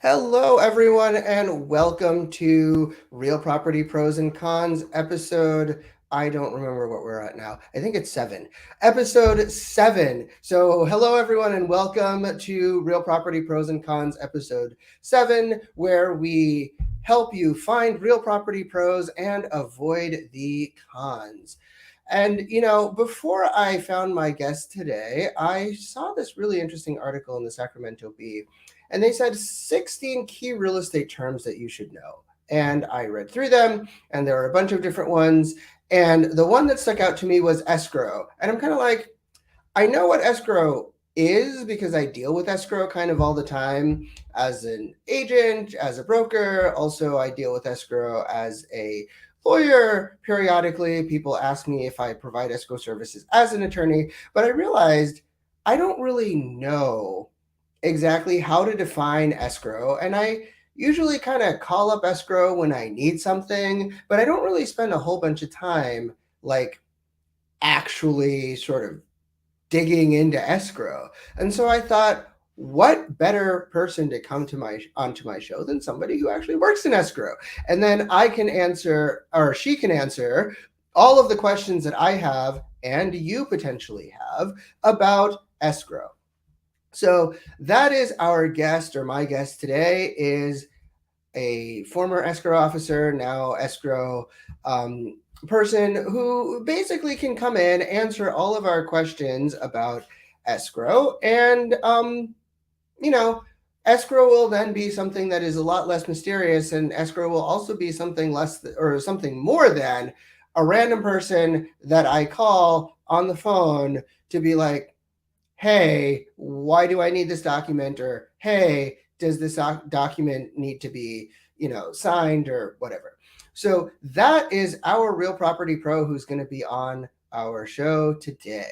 Hello, everyone, and welcome to Real Property Pros and Cons episode. I don't remember what we're at now. I think it's 7. Episode 7. So, hello, everyone, and welcome to Real Property Pros and Cons episode 7, where we help you find real property pros and avoid the cons. And, before I found my guest today, I saw this really interesting article in the Sacramento Bee, and they said 16 key real estate terms that you should know. And I read through them, and there were a bunch of different ones. And the one that stuck out to me was escrow. And I'm kind of like, I know what escrow is because I deal with escrow kind of all the time as an agent, as a broker. Also, I deal with escrow as a lawyer. Periodically, people ask me if I provide escrow services as an attorney, but I realized I don't really know exactly how to define escrow. And I usually kind of call up escrow when I need something, but I don't really spend a whole bunch of time like actually sort of digging into escrow. And so I thought, what better person to come to onto my show than somebody who actually works in escrow? And then I can answer, or she can answer, all of the questions that I have and you potentially have about escrow. So that is our guest, or my guest today is a former escrow officer, now escrow person who basically can come in, answer all of our questions about escrow. And, escrow will then be something that is a lot less mysterious, and escrow will also be something or something more than a random person that I call on the phone to be like, hey, why do I need this document? Or, hey, does this document need to be, signed or whatever? So that is our real property pro who's going to be on our show today.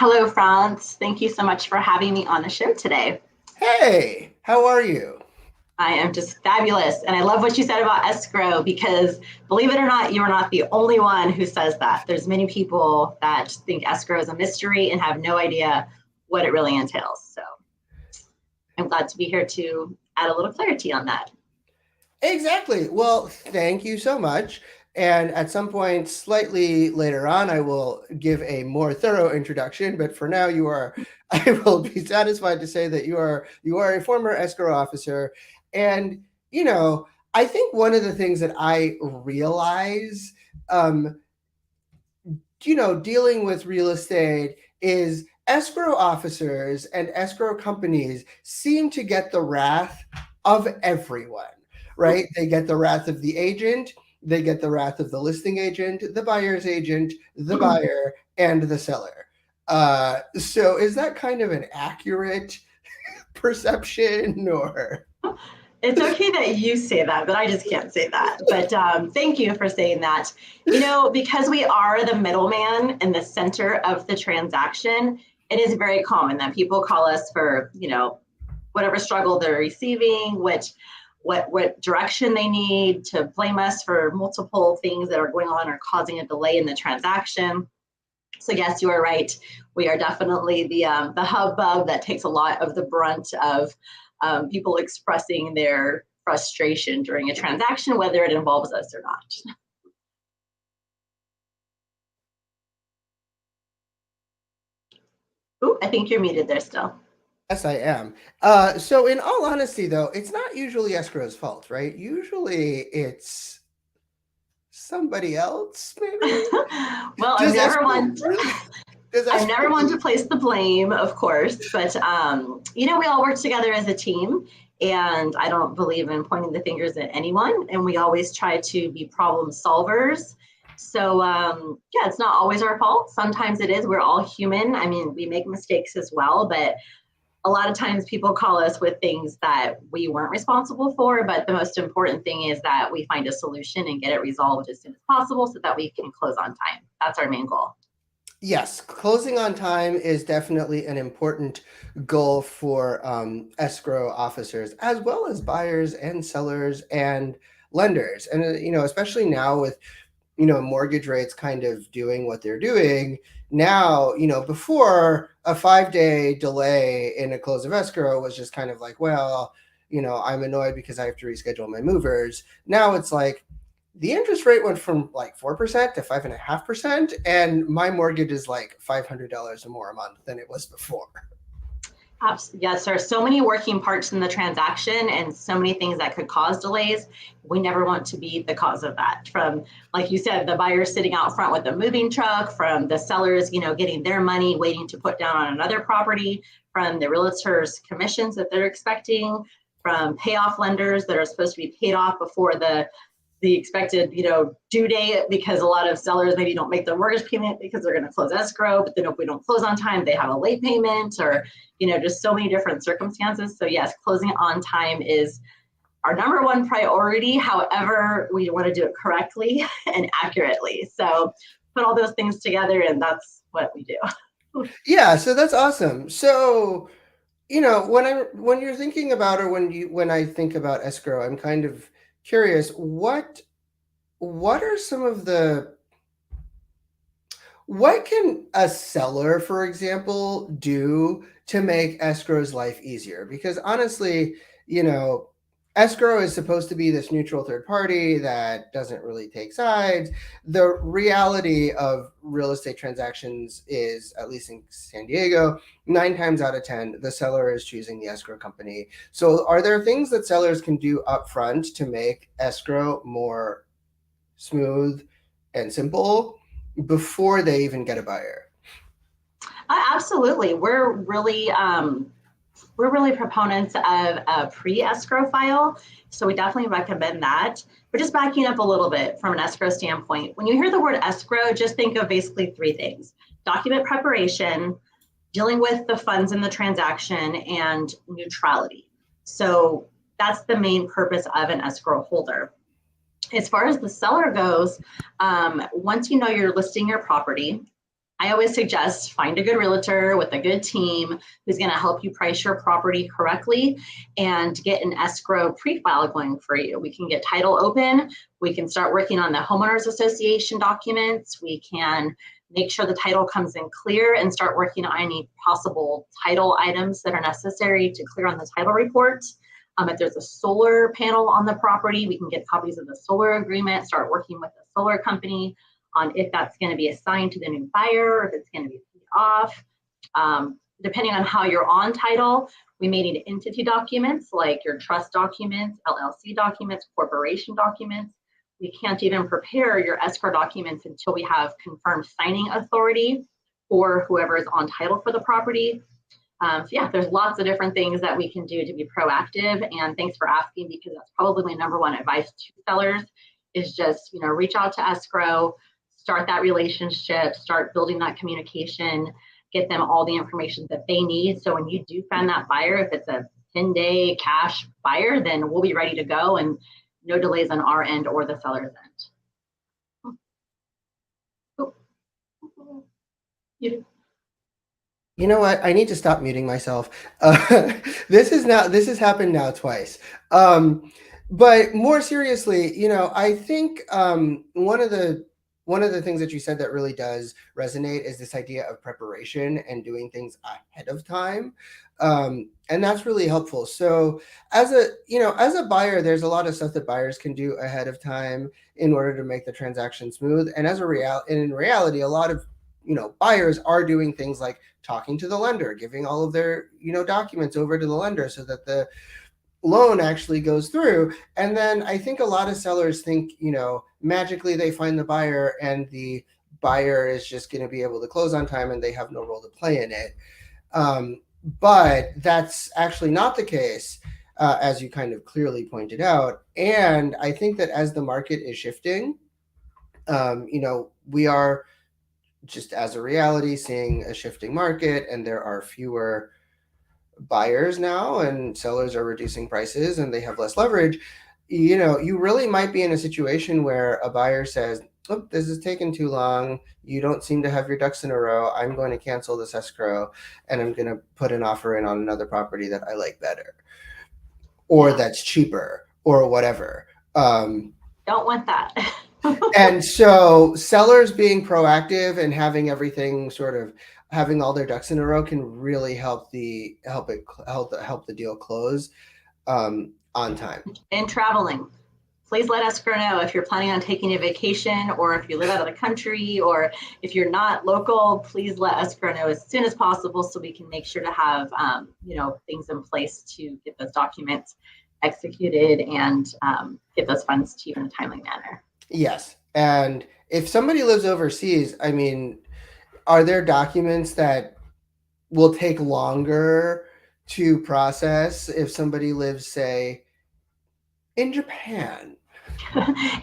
Hello, Frantz. Thank you so much for having me on the show today. Hey, how are you? I am just fabulous. And I love what you said about escrow because, believe it or not, you are not the only one who says that. There's many people that think escrow is a mystery and have no idea what it really entails. So I'm glad to be here to add a little clarity on that. Exactly. Well, thank you so much. And at some point, slightly later on, I will give a more thorough introduction. But for now, I will be satisfied to say that you are a former escrow officer. And, I think one of the things that I realize, dealing with real estate is escrow officers and escrow companies seem to get the wrath of everyone, right? They get the wrath of the agent, they get the wrath of the listing agent, the buyer's agent, the buyer, and the seller. So is that kind of an accurate perception, or? It's okay that you say that, but I just can't say that. But thank you for saying that. Because we are the middleman in the center of the transaction, it is very common that people call us for, whatever struggle they're receiving, what direction they need, to blame us for multiple things that are going on or causing a delay in the transaction. So yes, you are right. We are definitely the hubbub that takes a lot of the brunt of people expressing their frustration during a transaction, whether it involves us or not. Ooh, I think you're muted there still. Yes, I am. So in all honesty, though, it's not usually escrow's fault, right? Usually it's somebody else, maybe? Well, I'm never one to place the blame, of course, but we all work together as a team, and I don't believe in pointing the fingers at anyone, and we always try to be problem solvers. So it's not always our fault. Sometimes it is. We're all human. I mean, we make mistakes as well, but a lot of times people call us with things that we weren't responsible for, but the most important thing is that we find a solution and get it resolved as soon as possible so that we can close on time. That's our main goal. Yes, closing on time is definitely an important goal for escrow officers, as well as buyers and sellers and lenders. And, especially now with, mortgage rates kind of doing what they're doing now, before a 5 day delay in a close of escrow was just kind of like, well, I'm annoyed because I have to reschedule my movers. Now it's like, the interest rate went from like 4% to 5.5%, and my mortgage is like $500 or more a month than it was before. Yes, there are so many working parts in the transaction and so many things that could cause delays. We never want to be the cause of that. From, like you said, the buyers sitting out front with a moving truck, from the sellers, getting their money, waiting to put down on another property, from the realtors' commissions that they're expecting, from payoff lenders that are supposed to be paid off before the expected, due date, because a lot of sellers maybe don't make their mortgage payment because they're going to close escrow, but then if we don't close on time, they have a late payment, or, just so many different circumstances. So yes, closing on time is our number one priority. However, we want to do it correctly and accurately. So put all those things together, and that's what we do. Yeah, so that's awesome. So, when you're thinking about, or when I think about escrow, I'm kind of curious, what are some of the what can a seller, for example, do to make escrow's life easier? Because honestly, you know, escrow is supposed to be this neutral third party that doesn't really take sides. The reality of real estate transactions is, at least in San Diego, 9 times out of 10, the seller is choosing the escrow company. So, are there things that sellers can do upfront to make escrow more smooth and simple before they even get a buyer? Absolutely. We're really proponents of a pre-escrow file. So we definitely recommend that. But just backing up a little bit from an escrow standpoint, when you hear the word escrow, just think of basically three things: document preparation, dealing with the funds in the transaction, and neutrality. So that's the main purpose of an escrow holder. As far as the seller goes, once you know you're listing your property, I always suggest find a good realtor with a good team who's going to help you price your property correctly and get an escrow pre-file going for you. We can get title open. We can start working on the homeowners association documents. We can make sure the title comes in clear and start working on any possible title items that are necessary to clear on the title report. If there's a solar panel on the property, we can get copies of the solar agreement, start working with the solar company on if that's going to be assigned to the new buyer, or if it's going to be paid off. Depending on how you're on title, we may need entity documents like your trust documents, LLC documents, corporation documents. We can't even prepare your escrow documents until we have confirmed signing authority for whoever is on title for the property. So yeah, there's lots of different things that we can do to be proactive. And thanks for asking, because that's probably my number one advice to sellers is just, reach out to escrow, start that relationship, start building that communication, get them all the information that they need. So when you do find that buyer, if it's a 10-day cash buyer, then we'll be ready to go and no delays on our end or the seller's end. Oh. You know what? I need to stop muting myself. This has happened now twice. But more seriously, I think one of the things that you said that really does resonate is this idea of preparation and doing things ahead of time. And that's really helpful. So as a buyer, there's a lot of stuff that buyers can do ahead of time in order to make the transaction smooth. And in reality, a lot of buyers are doing things like talking to the lender, giving all of their documents over to the lender so that the loan actually goes through. And then I think a lot of sellers think magically they find the buyer and the buyer is just going to be able to close on time and they have no role to play in it. But that's actually not the case, as you kind of clearly pointed out. And I think that as the market is shifting, we are, just as a reality, seeing a shifting market, and there are fewer buyers now, and sellers are reducing prices and they have less leverage. You really might be in a situation where a buyer says, oh, this is taking too long. You don't seem to have your ducks in a row. I'm going to cancel this escrow and I'm going to put an offer in on another property that I like better or Yeah. that's cheaper or whatever. Don't want that. And so sellers being proactive and having everything sort of having all their ducks in a row can really help the deal close on time. And traveling. Please let escrow know if you're planning on taking a vacation or if you live out of the country or if you're not local, please let escrow know as soon as possible so we can make sure to have things in place to get those documents executed and get those funds to you in a timely manner. Yes. And if somebody lives overseas, I mean, are there documents that will take longer to process if somebody lives, say, in Japan?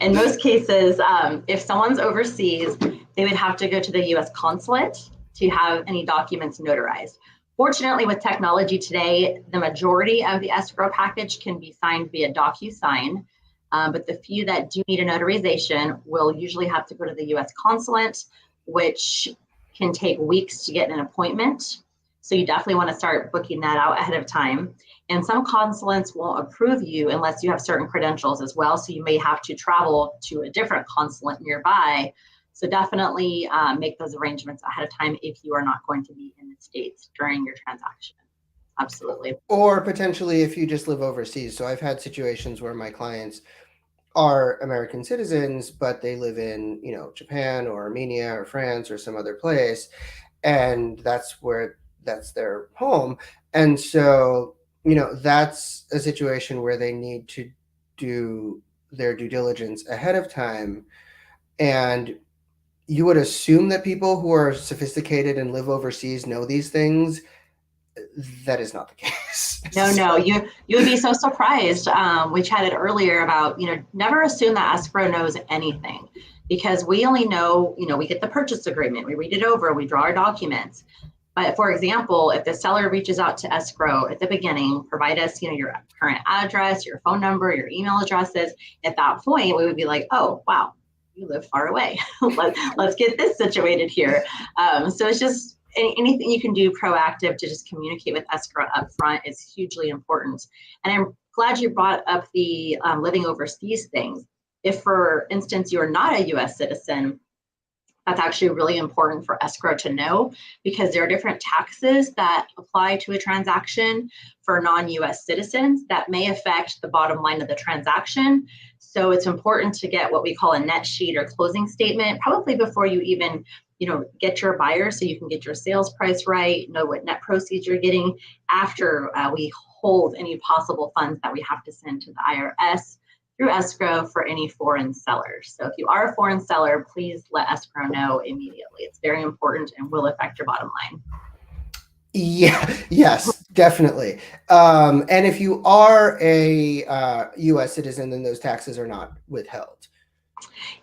In most cases, if someone's overseas, they would have to go to the US consulate to have any documents notarized. Fortunately, with technology today, the majority of the escrow package can be signed via DocuSign, but the few that do need a notarization will usually have to go to the US consulate, which can take weeks to get an appointment. So you definitely want to start booking that out ahead of time. And some consulates won't approve you unless you have certain credentials as well. So you may have to travel to a different consulate nearby. So definitely make those arrangements ahead of time if you are not going to be in the States during your transaction. Absolutely. Or potentially if you just live overseas. So I've had situations where my clients are American citizens, but they live in, Japan or Armenia or France or some other place. And that's their home. And so, that's a situation where they need to do their due diligence ahead of time. And you would assume that people who are sophisticated and live overseas know these things. That is not the case. No, you would be so surprised. We chatted earlier about, never assume that escrow knows anything because we only know, we get the purchase agreement, we read it over, we draw our documents. But for example, if the seller reaches out to escrow at the beginning, provide us, your current address, your phone number, your email addresses. At that point, we would be like, oh, wow, you live far away. Let's get this situated here. So it's just anything you can do proactive to just communicate with escrow up front is hugely important. And I'm glad you brought up the living overseas things. If, for instance, you're not a U.S. citizen, that's actually really important for escrow to know because there are different taxes that apply to a transaction for non-US citizens that may affect the bottom line of the transaction. So it's important to get what we call a net sheet or closing statement, probably before you even get your buyer so you can get your sales price right, know what net proceeds you're getting after we hold any possible funds that we have to send to the IRS through escrow for any foreign sellers. So if you are a foreign seller, please let escrow know immediately. It's very important and will affect your bottom line. Yeah, yes, definitely. And if you are a U.S. citizen, then those taxes are not withheld.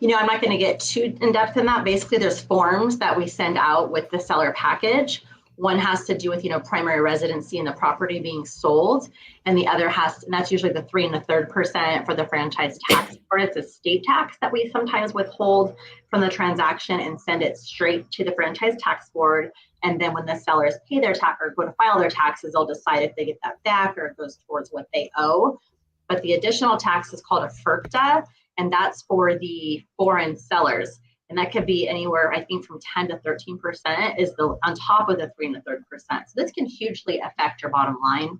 I'm not going to get too in depth in that. Basically, there's forms that we send out with the seller package. One has to do with, primary residency and the property being sold. And the other and that's usually the 3 1/3% for the franchise tax board. It's a state tax that we sometimes withhold from the transaction and send it straight to the franchise tax board. And then when the sellers pay their tax or go to file their taxes, they'll decide if they get that back or it goes towards what they owe. But the additional tax is called a FERPTA, and that's for the foreign sellers. And that could be anywhere, I think, from 10 to 13% is on top of the 3 1/3%. So this can hugely affect your bottom line.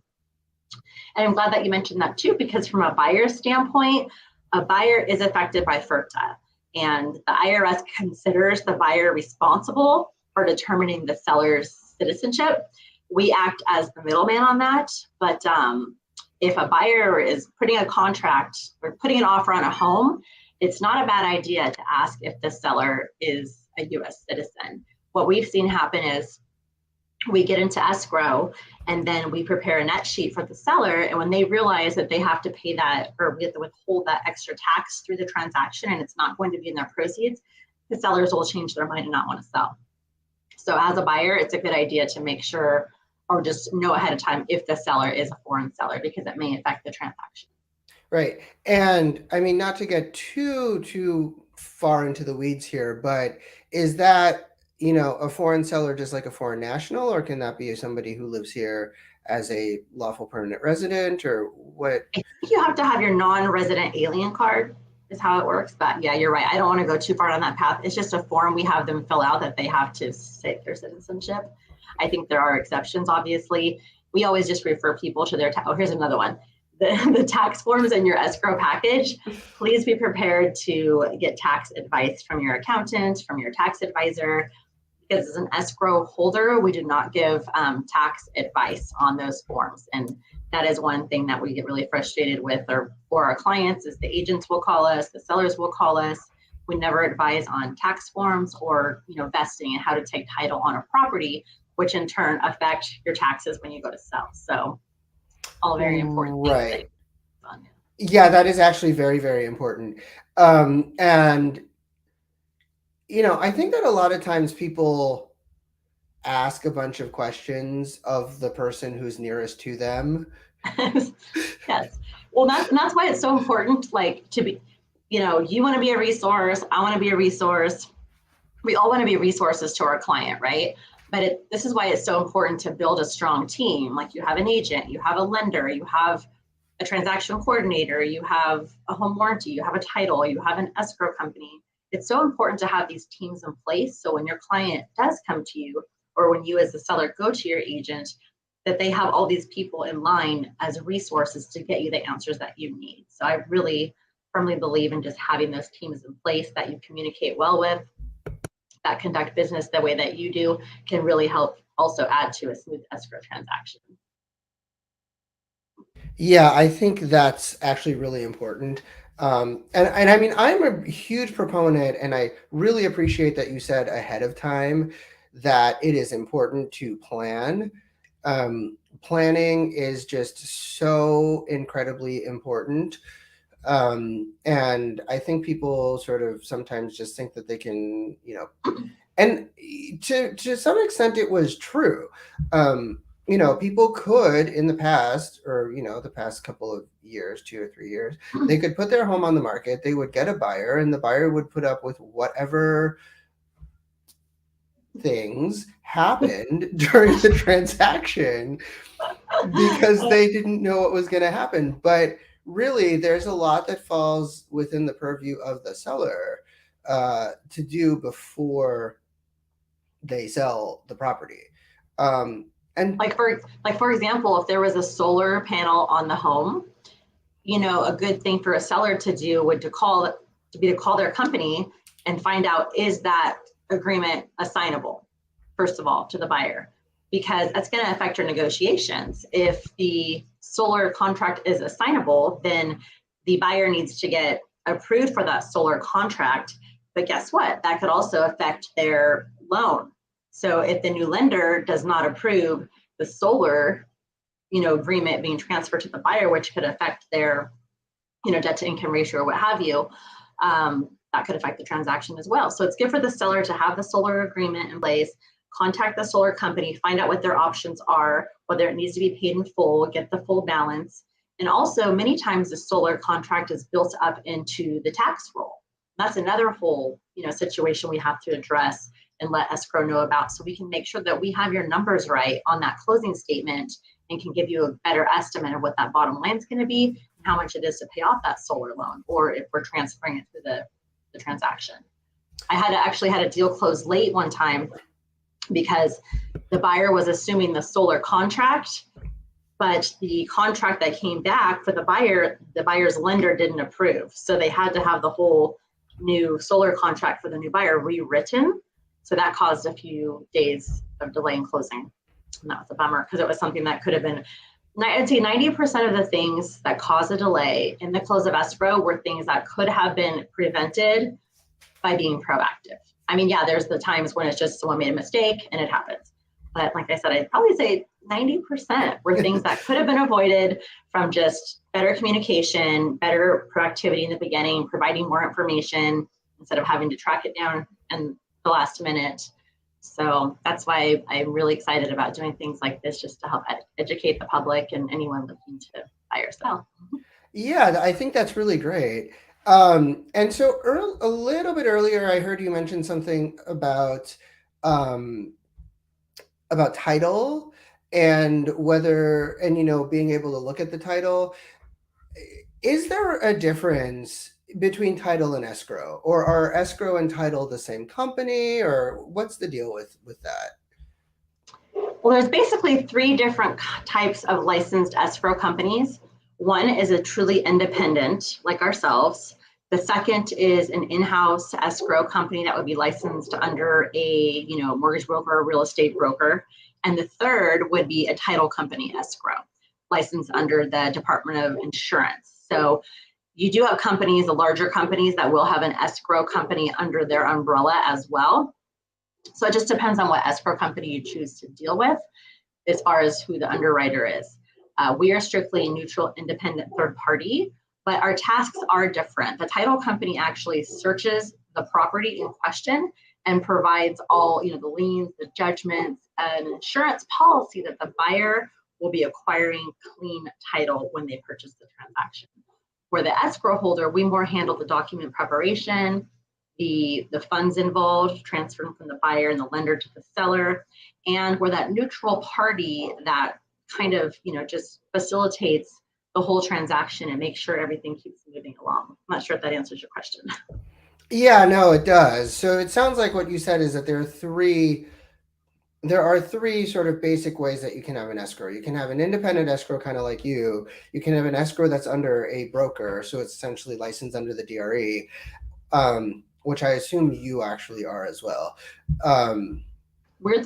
And I'm glad that you mentioned that too, because from a buyer standpoint, a buyer is affected by FERPTA. And the IRS considers the buyer responsible for determining the seller's citizenship. We act as the middleman on that. But if a buyer is putting a contract or putting an offer on a home, it's not a bad idea to ask if the seller is a U.S. citizen. What we've seen happen is we get into escrow and then we prepare a net sheet for the seller. And when they realize that they have to pay that or we have to withhold that extra tax through the transaction and it's not going to be in their proceeds, the sellers will change their mind and not want to sell. So as a buyer, it's a good idea to make sure or just know ahead of time if the seller is a foreign seller because it may affect the transaction. Right. And I mean, not to get too far into the weeds here, but is that, a foreign seller just like a foreign national, or can that be somebody who lives here as a lawful permanent resident, or what? I think you have to have your non-resident alien card is how it works. But yeah, you're right. I don't want to go too far on that path. It's just a form we have them fill out that they have to state their citizenship. I think there are exceptions, obviously. We always just refer people to their, here's another one. The tax forms in your escrow package, please be prepared to get tax advice from your accountant, from your tax advisor, because as an escrow holder, we do not give tax advice on those forms. And that is one thing that we get really frustrated with for our clients is the agents will call us, the sellers will call us. We never advise on tax forms or vesting and how to take title on a property, which in turn affect your taxes when you go to sell. So all very important things. Right. Yeah, that is actually very, very important. And I think that a lot of times people ask a bunch of questions of the person who's nearest to them. Yes. Well, that's why it's so important, like to be, you want to be a resource. I want to be a resource. We all want to be resources to our client, right? But this is why it's so important to build a strong team. Like you have an agent, you have a lender, you have a transaction coordinator, you have a home warranty, you have a title, you have an escrow company. It's so important to have these teams in place. So when your client does come to you, or when you as the seller go to your agent, that they have all these people in line as resources to get you the answers that you need. So I really firmly believe in just having those teams in place that you communicate well with, that conduct business the way that you do, can really help also add to a smooth escrow transaction. Yeah, I think that's actually really important. And I mean, I'm a huge proponent, and I really appreciate that you said ahead of time that it is important to plan. Planning is just so incredibly important. And I think people sort of sometimes just think that they can, and to some extent it was true. People could in the past, or the past couple of years, 2 or 3 years, they could put their home on the market, they would get a buyer, and the buyer would put up with whatever things happened during the transaction because they didn't know what was going to happen. But really, there's a lot that falls within the purview of the seller to do before they sell the property. And for example, if there was a solar panel on the home, a good thing for a seller to do would to call their company and find out, is that agreement assignable, first of all, to the buyer, because that's going to affect your negotiations. If the solar contract is assignable, then the buyer needs to get approved for that solar contract. But guess what? That could also affect their loan. So if the new lender does not approve the solar, agreement being transferred to the buyer, which could affect their, debt to income ratio or what have you, that could affect the transaction as well. So it's good for the seller to have the solar agreement in place, contact the solar company, find out what their options are, whether it needs to be paid in full, get the full balance. And also many times the solar contract is built up into the tax roll. That's another whole, situation we have to address and let escrow know about, so we can make sure that we have your numbers right on that closing statement and can give you a better estimate of what that bottom line is going to be, and how much it is to pay off that solar loan, or if we're transferring it through the transaction. I actually had a deal close late one time because the buyer was assuming the solar contract, but the contract that came back for the buyer's lender didn't approve. So they had to have the whole new solar contract for the new buyer rewritten. So that caused a few days of delay in closing. And that was a bummer, because it was something that could have been, I'd say 90% of the things that cause a delay in the close of escrow were things that could have been prevented by being proactive. I mean, yeah, there's the times when it's just someone made a mistake and it happens. But like I said, I'd probably say 90% were things that could have been avoided from just better communication, better proactivity in the beginning, providing more information instead of having to track it down in the last minute. So that's why I'm really excited about doing things like this, just to help educate the public and anyone looking to buy or sell. yeah, I think that's really great. And so a little bit earlier, I heard you mention something um, about title and whether, and being able to look at the title. Is there a difference between title and escrow, or are escrow and title the same company, or what's the deal with that? Well, there's basically three different types of licensed escrow companies. One is a truly independent, like ourselves. The second is an in-house escrow company that would be licensed under a, mortgage broker or real estate broker. And the third would be a title company escrow, licensed under the Department of Insurance. So you do have companies, the larger companies, that will have an escrow company under their umbrella as well. So it just depends on what escrow company you choose to deal with as far as who the underwriter is. We are strictly a neutral, independent third party, but our tasks are different. The title company actually searches the property in question and provides all, the liens, the judgments, an insurance policy that the buyer will be acquiring clean title when they purchase the transaction. For the escrow holder, we more handle the document preparation, the funds involved, transferring from the buyer and the lender to the seller, and we're that neutral party that kind of, just facilitates the whole transaction and makes sure everything keeps moving along. I'm not sure if that answers your question. Yeah, no, it does. So it sounds like what you said is that there are three sort of basic ways that you can have an escrow. You can have an independent escrow, kind of like you. You can have an escrow that's under a broker, so it's essentially licensed under the DRE, which I assume you actually are as well. We're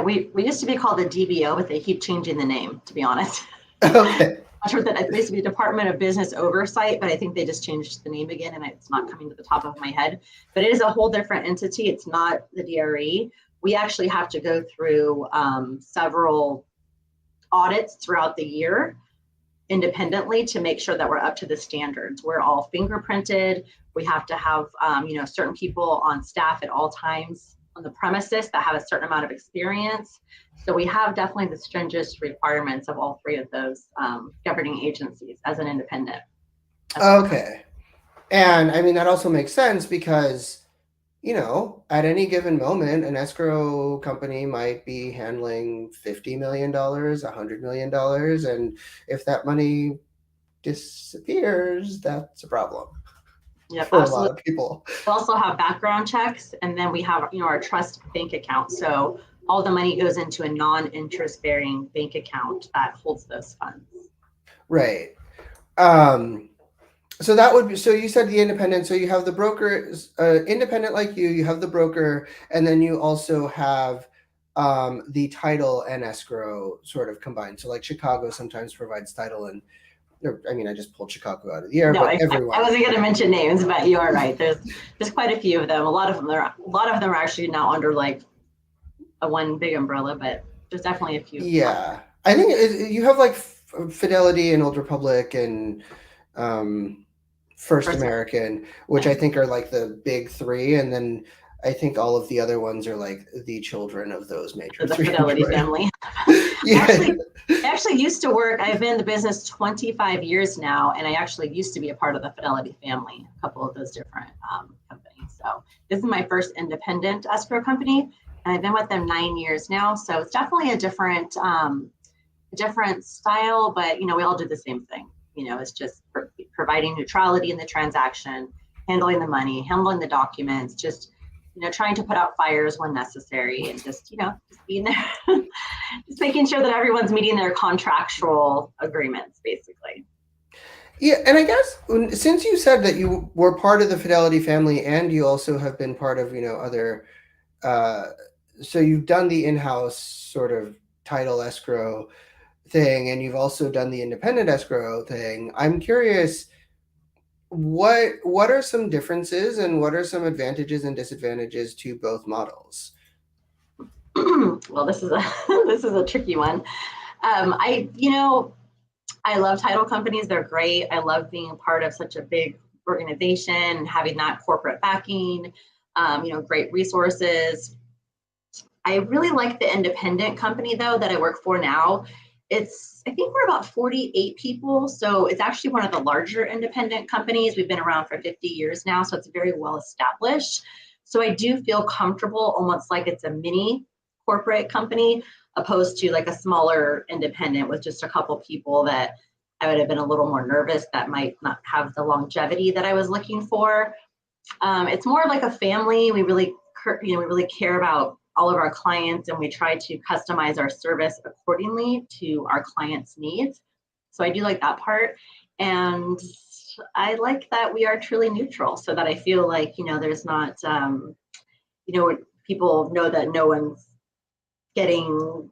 we used to be called the DBO, but they keep changing the name, to be honest. Okay. I'm sure that it used to be Department of Business Oversight, but I think they just changed the name again, and it's not coming to the top of my head. But it is a whole different entity. It's not the DRE. We actually have to go through several audits throughout the year independently to make sure that we're up to the standards. We're all fingerprinted. We have to have certain people on staff at all times on the premises that have a certain amount of experience. So we have definitely the stringent requirements of all three of those governing agencies as an independent. Okay. And I mean, that also makes sense because, at any given moment, an escrow company might be handling $50 million, $100 million. And if that money disappears, that's a problem. Yep, for absolutely. a lot of people. We also have background checks, and then we have, our trust bank account. So all the money goes into a non-interest bearing bank account that holds those funds. Right. So that would be, so you said the independent, so you have the broker, independent like you have the broker, and then you also have the title and escrow sort of combined. So like Chicago sometimes provides title and, I mean, I just pulled Chicago out of the air, no, but everyone. I wasn't going to mention names, but you are right. There's quite a few of them. A lot of them are actually now under like a one big umbrella, but there's definitely a few. Yeah, I think you have like Fidelity and Old Republic and First American, which I think are like the big three, and then I think all of the other ones are like the children of those major the three. Fidelity family. Yeah. I actually used to work, I've been in the business 25 years now, and I actually used to be a part of the Fidelity family, a couple of those different companies. So this is my first independent escrow company, and I've been with them 9 years now. So it's definitely a different style, but we all do the same thing. It's just providing neutrality in the transaction, handling the money, handling the documents, just trying to put out fires when necessary, and just being there, just making sure that everyone's meeting their contractual agreements, basically. Yeah, and I guess since you said that you were part of the Fidelity family, and you also have been part of other, so you've done the in-house sort of title escrow thing, and you've also done the independent escrow thing. I'm curious, what are some differences and what are some advantages and disadvantages to both models? Well, this is a tricky one. I love title companies. They're great. I love being a part of such a big organization and having that corporate backing, great resources. I really like the independent company though that I work for now. I think we're about 48 people. So it's actually one of the larger independent companies. We've been around for 50 years now, so it's very well established. So I do feel comfortable, almost like it's a mini corporate company, opposed to like a smaller independent with just a couple people that I would have been a little more nervous that might not have the longevity that I was looking for. It's more like a family. We really care about all of our clients, and we try to customize our service accordingly to our clients' needs. So I do like that part. And I like that we are truly neutral, so that I feel like, there's not, people know that no one's getting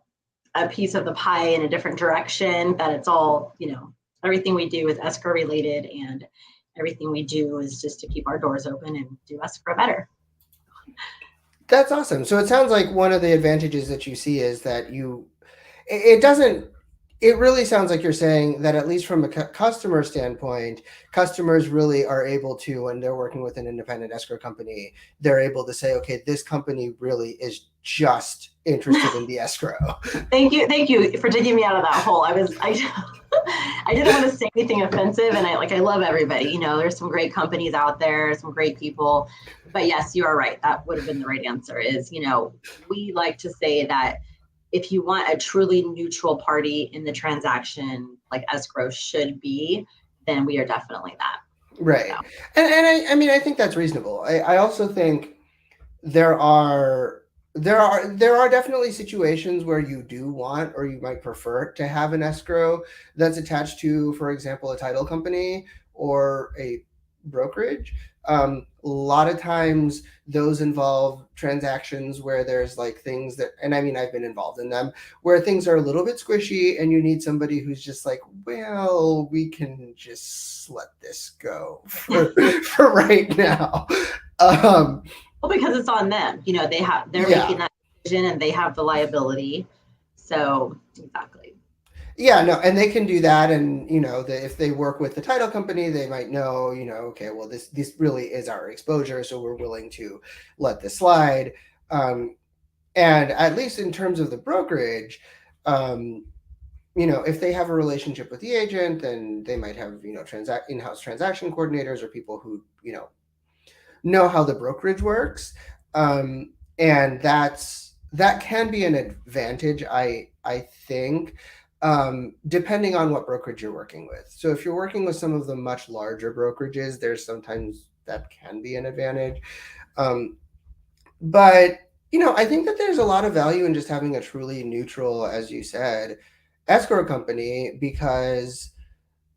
a piece of the pie in a different direction, that it's all, everything we do is escrow related, and everything we do is just to keep our doors open and do escrow better. That's awesome. So it sounds like one of the advantages that you see is that it really sounds like you're saying that, at least from a customer standpoint, customers really are able to, when they're working with an independent escrow company, they're able to say, okay, this company really is just interested in the escrow. Thank you for taking me out of that hole. I didn't want to say anything offensive, and I love everybody. There's some great companies out there, some great people. But yes, you are right. That would have been the right answer. Is, we like to say that if you want a truly neutral party in the transaction, like escrow should be, then we are definitely that. Right. So. And I think that's reasonable. I also think there are definitely situations where you do want, or you might prefer to have an escrow that's attached to, for example, a title company or a brokerage. A lot of times those involve transactions where there's like things that, and I mean, I've been involved in them, where things are a little bit squishy and you need somebody who's just like, well, we can just let this go for right now. Well, because it's on them, they're making that decision and they have the liability. So exactly. Yeah, no, and they can do that, and if they work with the title company, they might know, okay, well, this really is our exposure, so we're willing to let this slide. And at least in terms of the brokerage, if they have a relationship with the agent, then they might have in-house transaction coordinators or people who know how the brokerage works, and that can be an advantage, I think. Depending on what brokerage you're working with. So if you're working with some of the much larger brokerages, there's sometimes that can be an advantage. But, I think that there's a lot of value in just having a truly neutral, as you said, escrow company, because,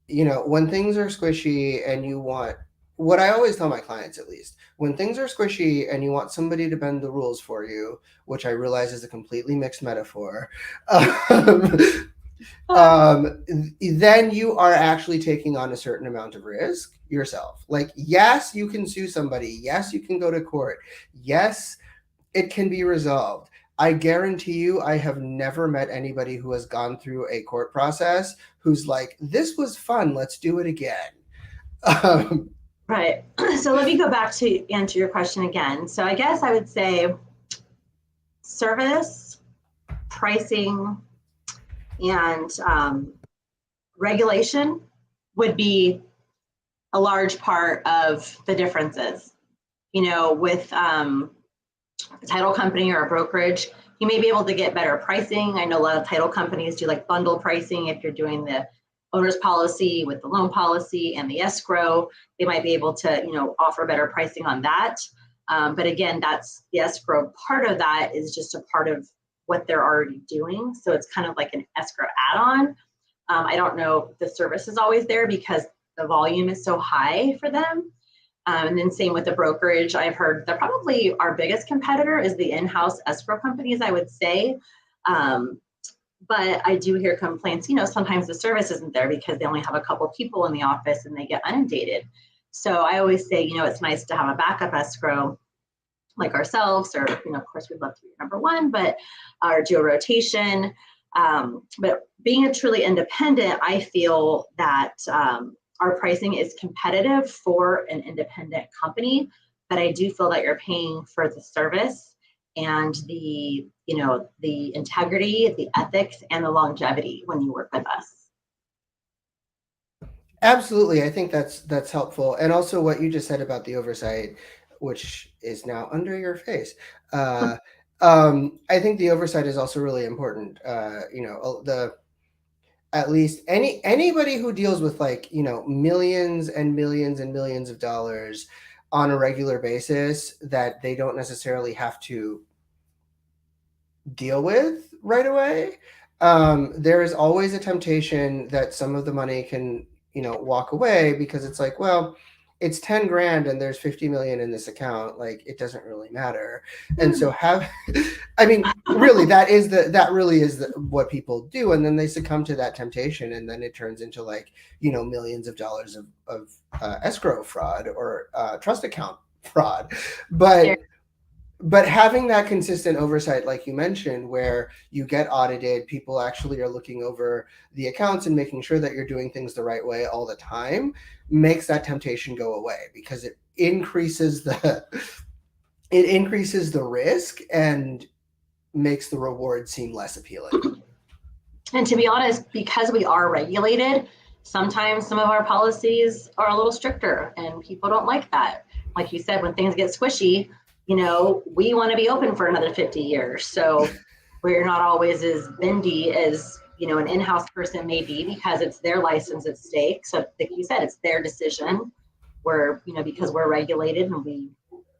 when things are squishy and you want, what I always tell my clients, at least, when things are squishy and you want somebody to bend the rules for you, which I realize is a completely mixed metaphor, then you are actually taking on a certain amount of risk yourself. Like, yes, you can sue somebody. Yes, you can go to court. Yes, it can be resolved. I guarantee you, I have never met anybody who has gone through a court process who's like, this was fun, let's do it again. Right. So let me go back to answer your question again. So I guess I would say service, pricing, and regulation would be a large part of the differences. With a title company or a brokerage, you may be able to get better pricing. I know a lot of title companies do like bundle pricing. If you're doing the owner's policy with the loan policy and the escrow, they might be able to, offer better pricing on that. But again, that's the escrow part of that is just a part of what they're already doing. So it's kind of like an escrow add-on. I don't know if the service is always there because the volume is so high for them. And then same with the brokerage. I've heard that probably our biggest competitor is the in-house escrow companies, I would say. But I do hear complaints, sometimes the service isn't there because they only have a couple people in the office and they get inundated. So I always say, it's nice to have a backup escrow like ourselves, or, of course we'd love to be number one, but or do a rotation. But being a truly independent, I feel that our pricing is competitive for an independent company, but I do feel that you're paying for the service and the, the integrity, the ethics, and the longevity when you work with us. Absolutely. I think that's helpful. And also what you just said about the oversight, which is now under your face. Uh, I think the oversight is also really important. The at least anybody who deals with like, millions and millions and millions of dollars on a regular basis that they don't necessarily have to deal with right away. There is always a temptation that some of the money can, walk away because it's like, well, it's 10 grand and there's 50 million in this account. Like it doesn't really matter. And so I mean, really, that really is what people do. And then they succumb to that temptation. And then it turns into like, millions of dollars of escrow fraud or trust account fraud. But having that consistent oversight, like you mentioned, where you get audited, people actually are looking over the accounts and making sure that you're doing things the right way all the time, makes that temptation go away because it increases the risk and makes the reward seem less appealing. And to be honest, because we are regulated, sometimes some of our policies are a little stricter and people don't like that. Like you said, when things get squishy, we want to be open for another 50 years. So we're not always as bendy as, an in-house person may be because it's their license at stake. So like you said, it's their decision. Because we're regulated and we,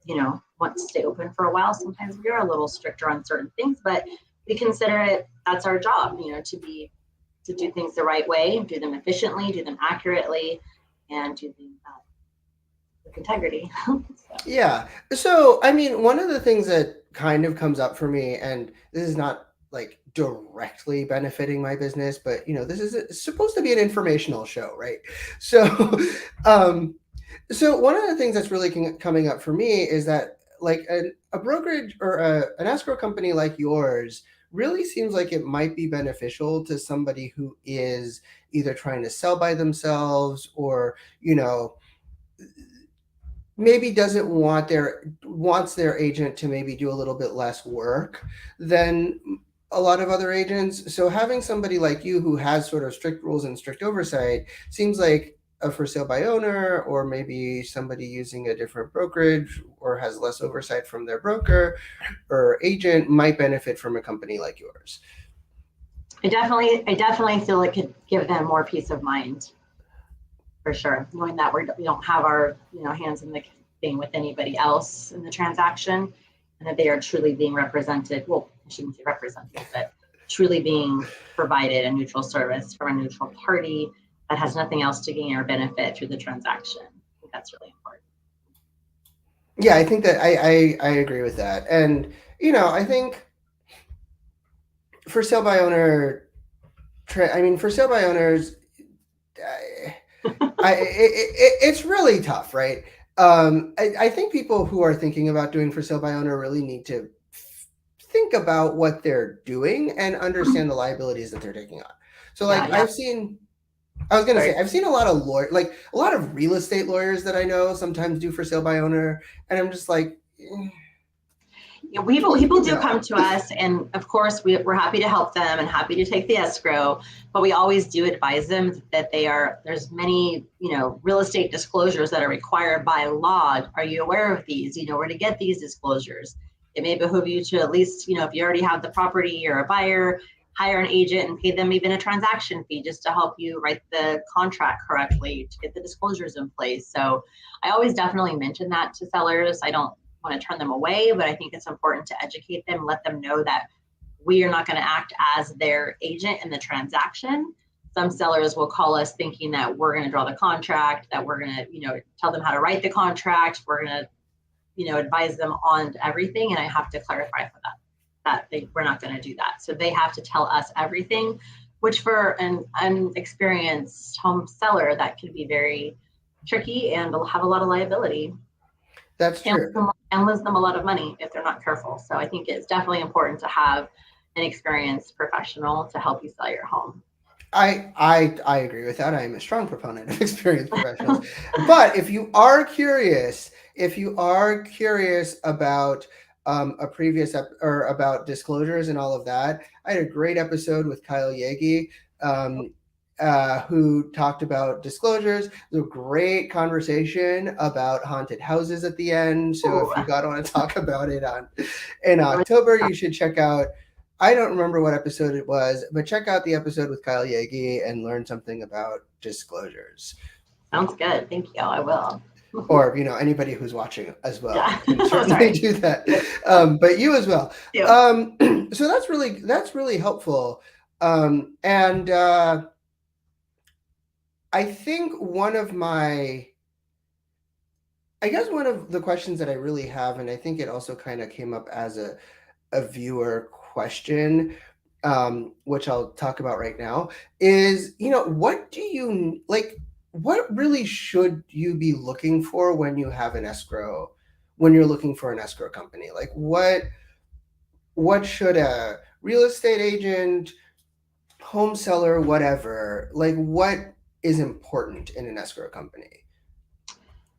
want to stay open for a while. Sometimes we are a little stricter on certain things, but we consider it, that's our job, to do things the right way, do them efficiently, do them accurately, and do them with integrity. Yeah. So, I mean, one of the things that kind of comes up for me, and this is not like directly benefiting my business, but this is supposed to be an informational show, right? So, so one of the things that's really coming up for me is that like a brokerage or an escrow company like yours really seems like it might be beneficial to somebody who is either trying to sell by themselves or, maybe doesn't wants their agent to maybe do a little bit less work than a lot of other agents. So having somebody like you who has sort of strict rules and strict oversight seems like a for sale by owner, or maybe somebody using a different brokerage or has less oversight from their broker or agent might benefit from a company like yours. I definitely feel it could give them more peace of mind. For sure, knowing that we don't have our hands in the thing with anybody else in the transaction, and that they are truly being represented. Well, I shouldn't say represented, but truly being provided a neutral service from a neutral party that has nothing else to gain or benefit through the transaction. I think that's really important. Yeah, I think that I agree with that, and I think for sale by owner, for sale by owners. It's really tough, right? I think people who are thinking about doing for sale by owner really need to think about what they're doing and understand the liabilities that they're taking on. So, like, Yeah. I've seen a lot of a lot of real estate lawyers that I know sometimes do for sale by owner, and I'm just like. People do come to us, and of course we're happy to help them and happy to take the escrow, but we always do advise them that there's many real estate disclosures that are required by law. Are you aware of these? Where to get these disclosures? It may behoove you to at least, if you already have the property or a buyer, hire an agent and pay them even a transaction fee just to help you write the contract correctly to get the disclosures in place. So I always definitely mention that to sellers. I don't want to turn them away, but I think it's important to educate them, let them know that we are not going to act as their agent in the transaction. Some sellers will call us thinking that we're going to draw the contract, that we're going to, tell them how to write the contract. We're going to, advise them on everything. And I have to clarify for that we're not going to do that. So they have to tell us everything, which for an unexperienced home seller, that can be very tricky and will have a lot of liability. That's true. And lose them a lot of money if they're not careful. So I think it's definitely important to have an experienced professional to help you sell your home. I agree with that. I am a strong proponent of experienced professionals. But if you are curious about a previous or about disclosures and all of that. I had a great episode with Kyle Yagi, um, who talked about disclosures. It was a great conversation about haunted houses at the end. So Ooh. if you got want to talk about it in October, you should check out. I don't remember what episode it was, but check out the episode with Kyle Yagi and learn something about disclosures. Sounds good. Thank you. I will. Or anybody who's watching as well Yeah. can certainly do that, but you as well. Yeah. So that's really helpful, and I think one of the questions that I really have, and I think it also kind of came up as a viewer question, which I'll talk about right now, is what do you like? What really should you be looking for when you have an escrow? When you're looking for an escrow company, like what should a real estate agent, home seller, whatever, like what is important in an escrow company?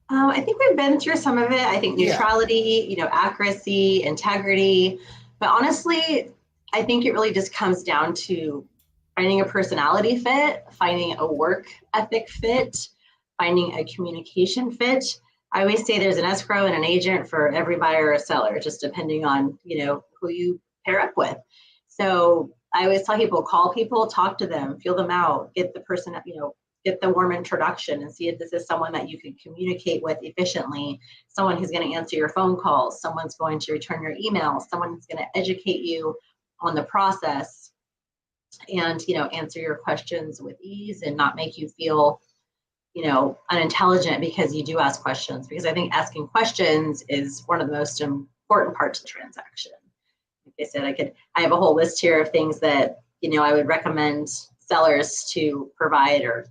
I think we've been through some of it. I think Yeah. neutrality, accuracy, integrity. But honestly, I think it really just comes down to finding a personality fit, finding a work ethic fit, finding a communication fit. I always say there's an escrow and an agent for every buyer or seller, just depending on, who you pair up with. So I always tell people, call people, talk to them, feel them out, get the person, get the warm introduction and see if this is someone that you can communicate with efficiently, someone who's going to answer your phone calls, someone's going to return your emails, someone who's going to educate you on the process and, answer your questions with ease and not make you feel, unintelligent because you do ask questions. Because I think asking questions is one of the most important parts of the transaction. Like I said, I have a whole list here of things that, I would recommend sellers to provide or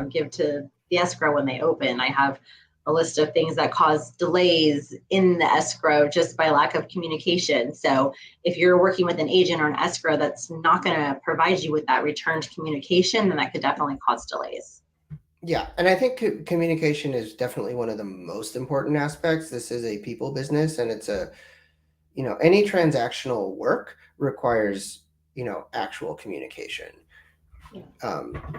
give to the escrow when they open. I have a list of things that cause delays in the escrow just by lack of communication. So if you're working with an agent or an escrow that's not going to provide you with that returned communication, then that could definitely cause delays. Yeah, and I think communication is definitely one of the most important aspects. This is a people business, and it's any transactional work requires actual communication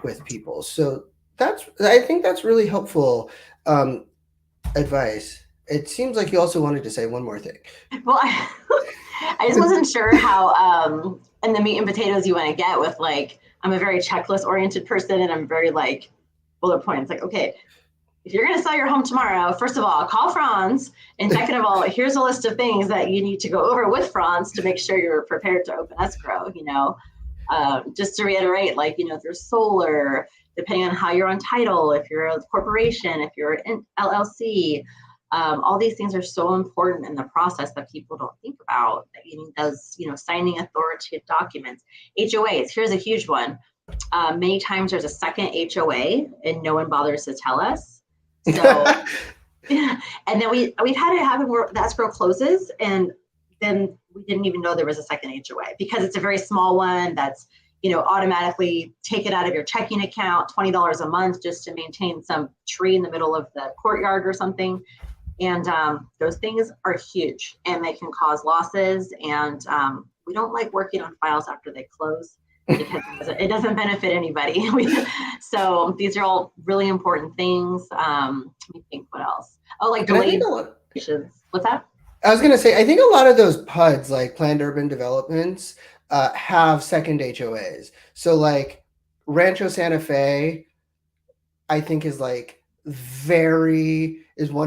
with people. So I think that's really helpful advice. It seems like you also wanted to say one more thing. Well, I just wasn't sure how in the meat and potatoes you want to get with I'm a very checklist oriented person and I'm very bullet points. Okay, if you're going to sell your home tomorrow, first of all, call Frantz. And second of all, here's a list of things that you need to go over with Frantz to make sure you're prepared to open escrow, just to reiterate, if you're solar, depending on how you're on title, if you're a corporation, if you're an LLC, all these things are so important in the process that people don't think about. That you need those, signing authoritative documents. HOAs, here's a huge one. Many times there's a second HOA and no one bothers to tell us. So, and then we've had it happen where the escrow closes and then we didn't even know there was a second HOA because it's a very small one that's, automatically taken out of your checking account, $20 a month just to maintain some tree in the middle of the courtyard or something. And those things are huge and they can cause losses. And we don't like working on files after they close because it doesn't benefit anybody. So these are all really important things. Let me think what else. Oh, delayed. What's that? I was going to say, I think a lot of those PUDs, like planned urban developments, have second HOAs. So Rancho Santa Fe, I think is one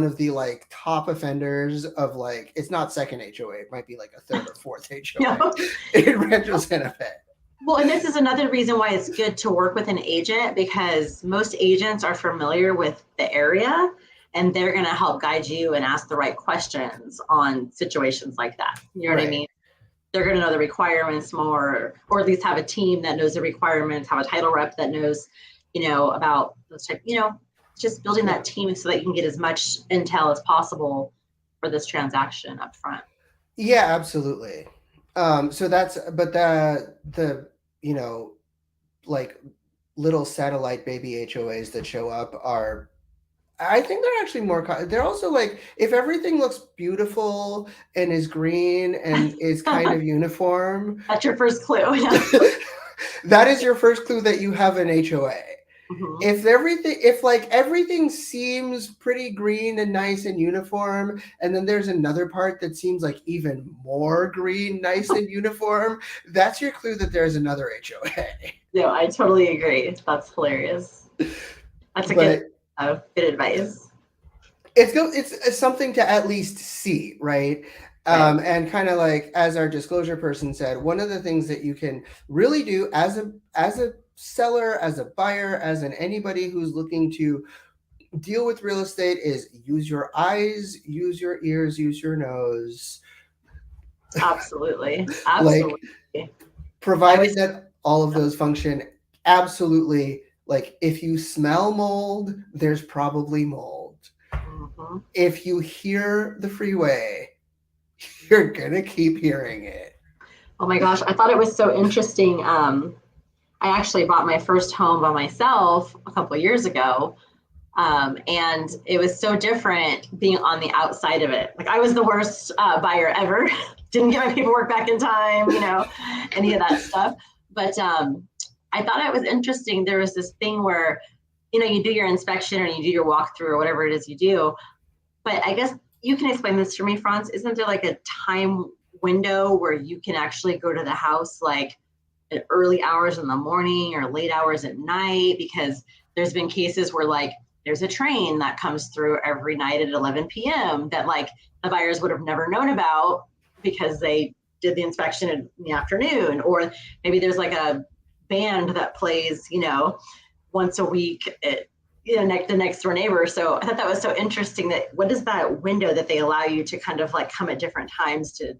of the top offenders of it's not second HOA. It might be a third or fourth HOA in Rancho Santa Fe. Well, and this is another reason why it's good to work with an agent because most agents are familiar with the area and they're going to help guide you and ask the right questions on situations like that. You know what I mean? They're going to know the requirements more, or at least have a team that knows the requirements, have a title rep that knows, about those type, just building that team so that you can get as much intel as possible for this transaction up front. Yeah, absolutely. So that's, but the little satellite baby HOAs that show up are, I think they're actually more. They're also like if everything looks beautiful and is green and is kind of uniform, That's your first clue. that is your first clue that you have an HOA. Mm-hmm. If like everything seems pretty green and nice and uniform, and then there's another part that seems like even more green, nice and uniform, that's your clue that there's another HOA. No, I totally agree. That's hilarious. That's a But good advice. it's something to at least see, right? Right. And kind of like as our disclosure person said, one of the things that you can really do as a seller, as a buyer, as an anybody who's looking to deal with real estate is use your eyes, use your ears, use your nose. Absolutely. Like Absolutely. provided that all of those function, absolutely. Like if you smell mold, there's probably mold. Mm-hmm. If you hear the freeway, you're gonna keep hearing it. Oh my gosh, I thought it was so interesting. I actually bought my first home by myself a couple of years ago. And it was so different being on the outside of it. Like I was the worst buyer ever. Didn't get my paperwork back in time, any of that stuff. But I thought it was interesting. There was this thing where, you do your inspection or you do your walkthrough or whatever it is you do. But I guess you can explain this to me, Frantz. Isn't there like a time window where you can actually go to the house like at early hours in the morning or late hours at night? Because there's been cases where like there's a train that comes through every night at 11 p.m. that like the buyers would have never known about because they did the inspection in the afternoon. Or maybe there's like a band that plays, once a week at the next door neighbor. So I thought that was so interesting. That what is that window that they allow you to kind of like come at different times to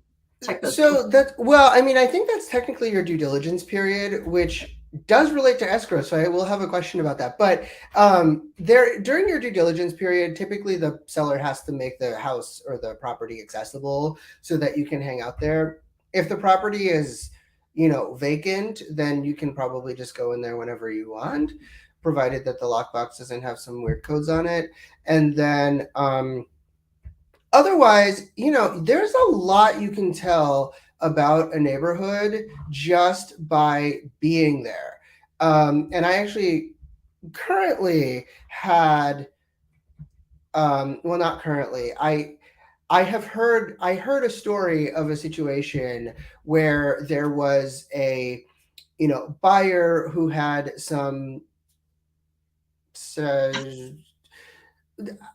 check those So that well, I mean, I think that's technically your due diligence period, which does relate to escrow. So I will have a question about that. But there during your due diligence period, typically the seller has to make the house or the property accessible so that you can hang out there. If the property is, vacant, then you can probably just go in there whenever you want, provided that the lockbox doesn't have some weird codes on it. And then otherwise, there's a lot you can tell about a neighborhood just by being there. And I actually currently had, well, not currently. I heard a story of a situation where there was a, buyer who had some.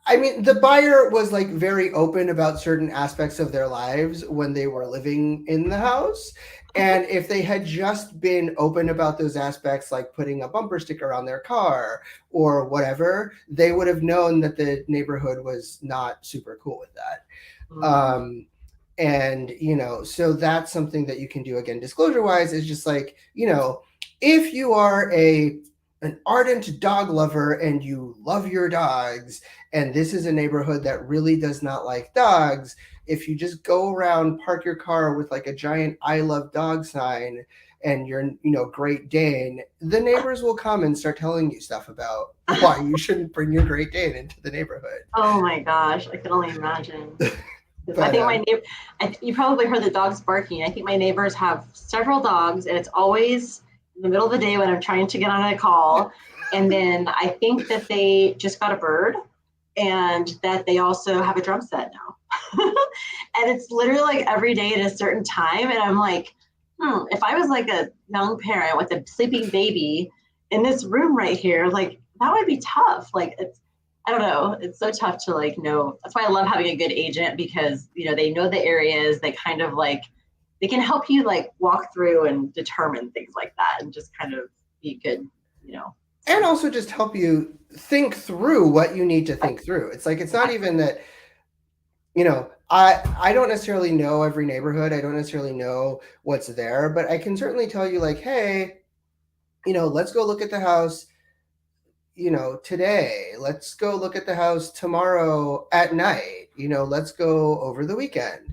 I mean, the buyer was like very open about certain aspects of their lives when they were living in the house. And if they had just been open about those aspects, like putting a bumper sticker on their car or whatever, they would have known that the neighborhood was not super cool with that. And, so that's something that you can do again, disclosure wise, is just like, if you are an ardent dog lover and you love your dogs and this is a neighborhood that really does not like dogs, if you just go around, park your car with like a giant I love dog sign and you're Great Dane, the neighbors will come and start telling you stuff about why you shouldn't bring your Great Dane into the neighborhood. Oh my gosh, I can only imagine. But, I think my neighbor, you probably heard the dogs barking. I think my neighbors have several dogs and it's always in the middle of the day when I'm trying to get on a call. And then I think that they just got a bird and that they also have a drum set now. And it's literally like every day at a certain time. And I'm like, if I was like a young parent with a sleeping baby in this room right here, like that would be tough. Like I don't know. It's so tough to like know. That's why I love having a good agent because, they know the areas. They kind of like, they can help you like walk through and determine things like that and just kind of be good, And also just help you think through what you need to think through. It's like, it's not even that, I don't necessarily know every neighborhood. I don't necessarily know what's there, but I can certainly tell you like, hey, let's go look at the house, today. Let's go look at the house tomorrow at night. Let's go over the weekend.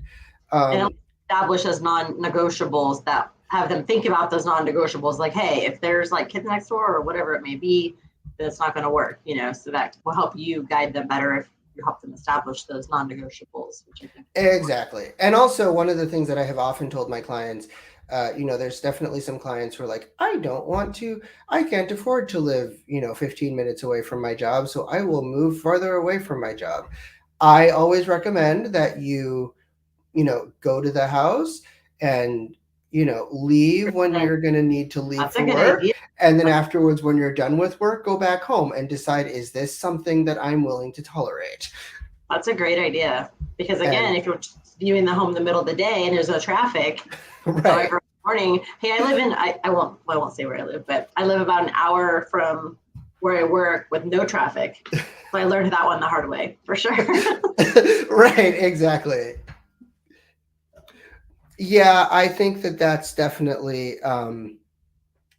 And establish as non-negotiables that have them think about those non-negotiables. Like, hey, if there's like kids next door or whatever it may be, then it's not going to work, so that will help you guide them better if you help them establish those non-negotiables, which I think. Exactly. And also, one of the things that I have often told my clients, there's definitely some clients who are like, I can't afford to live, 15 minutes away from my job, so I will move farther away from my job. I always recommend that you go to the house and, leave when you're going to need to leave That's a for good work. idea. And then afterwards, when you're done with work, go back home and decide, is this something that I'm willing to tolerate? That's a great idea. Because again, And if you're viewing the home in the middle of the day and there's no traffic, right. every morning, hey, I live in, I won't say where I live, but I live about an hour from where I work with no traffic. So I learned that one the hard way, for sure. Right, exactly. Yeah, I think that that's definitely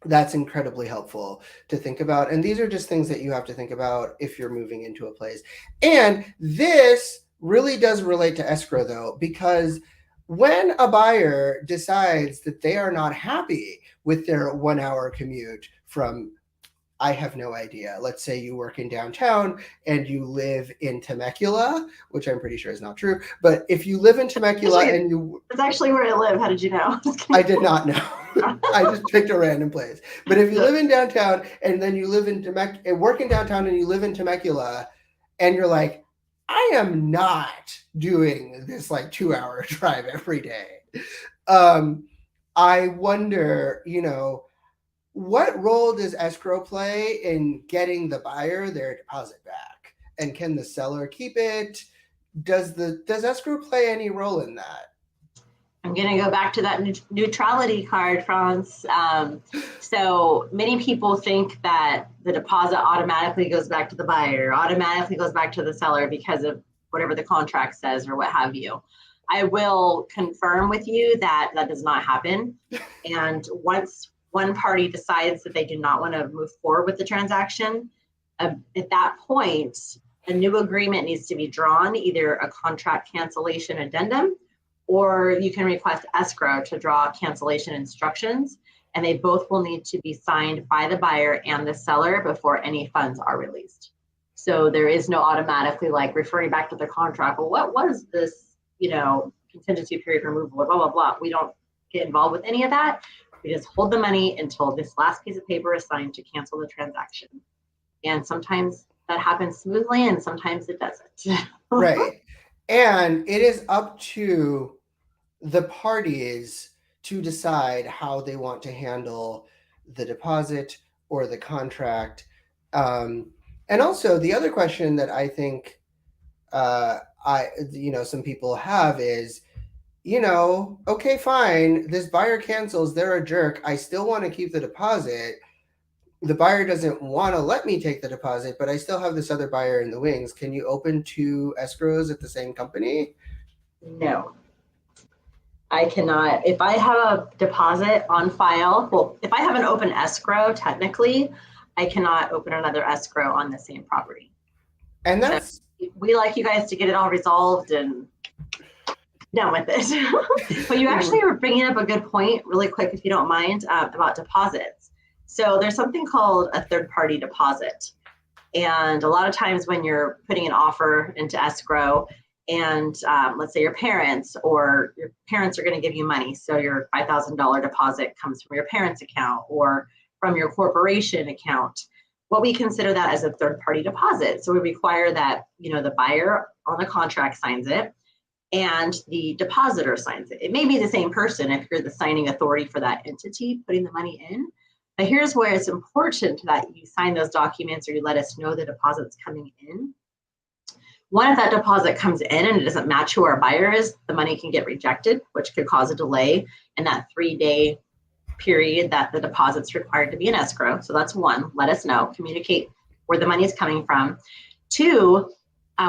that's incredibly helpful to think about. And these are just things that you have to think about if you're moving into a place. And this really does relate to escrow, though, because when a buyer decides that they are not happy with their 1 hour commute from, I have no idea. Let's say you work in downtown and you live in Temecula, which I'm pretty sure is not true. But if you live in Temecula and you... That's actually where I live. How did you know? I did not know. I just picked a random place. But if you live in downtown and then you live in Temecula and work in downtown and you live in Temecula and you're like, I am not doing this like 2 hour drive every day. I wonder, what role does escrow play in getting the buyer their deposit back? And can the seller keep it? Does escrow play any role in that? I'm going to go back to that neutrality card, Frantz. So many people think that the deposit automatically goes back to the buyer, automatically goes back to the seller because of whatever the contract says or what have you. I will confirm with you that that does not happen. And once one party decides that they do not want to move forward with the transaction, at that point, a new agreement needs to be drawn, either a contract cancellation addendum, or you can request escrow to draw cancellation instructions, and they both will need to be signed by the buyer and the seller before any funds are released. So there is no automatically like referring back to the contract, well, what was this, contingency period removal, blah, blah, blah. We don't get involved with any of that. We just hold the money until this last piece of paper is signed to cancel the transaction. And sometimes that happens smoothly and sometimes it doesn't. Right. And it is up to the parties to decide how they want to handle the deposit or the contract. And also the other question that I think some people have is, okay, fine, this buyer cancels, they're a jerk, I still want to keep the deposit. The buyer doesn't want to let me take the deposit, but I still have this other buyer in the wings. Can you open 2 escrows at the same company? No, I cannot. If I have a deposit on file, well, if I have an open escrow, technically, I cannot open another escrow on the same property. And that's... we like you guys to get it all resolved and done with it. But you actually are bringing up a good point really quick, if you don't mind, about deposits. So there's something called a third-party deposit. And a lot of times when you're putting an offer into escrow and let's say your parents are going to give you money. So your $5,000 deposit comes from your parents' account or from your corporation account. What we consider that as a third-party deposit. So we require that, the buyer on the contract signs it and the depositor signs it. It may be the same person if you're the signing authority for that entity putting the money in. But here's where it's important that you sign those documents or you let us know the deposit's coming in. One, if that deposit comes in and it doesn't match who our buyer is, the money can get rejected, which could cause a delay in that 3-day period that the deposit's required to be in escrow. So that's one, let us know, communicate where the money is coming from. 2,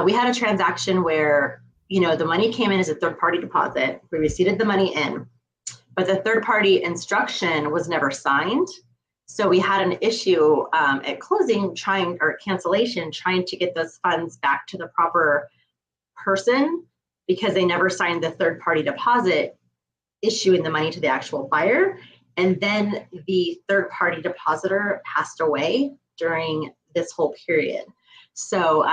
we had a transaction where, the money came in as a third-party deposit. We received the money in, but the third-party instruction was never signed. So we had an issue at closing cancellation, trying to get those funds back to the proper person because they never signed the third-party deposit, issuing the money to the actual buyer. And then the third-party depositor passed away during this whole period. So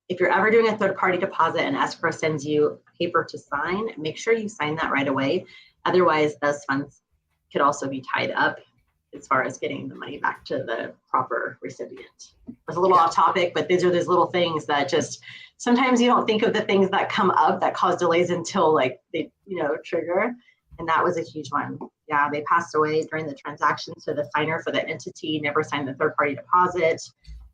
if you're ever doing a third-party deposit and escrow sends you paper to sign, make sure you sign that right away. Otherwise, those funds could also be tied up as far as getting the money back to the proper recipient. It's a little off topic, but these are those little things that just, sometimes you don't think of the things that come up that cause delays until like they, trigger. And that was a huge one. Yeah, they passed away during the transaction. So the signer for the entity never signed the third-party deposit.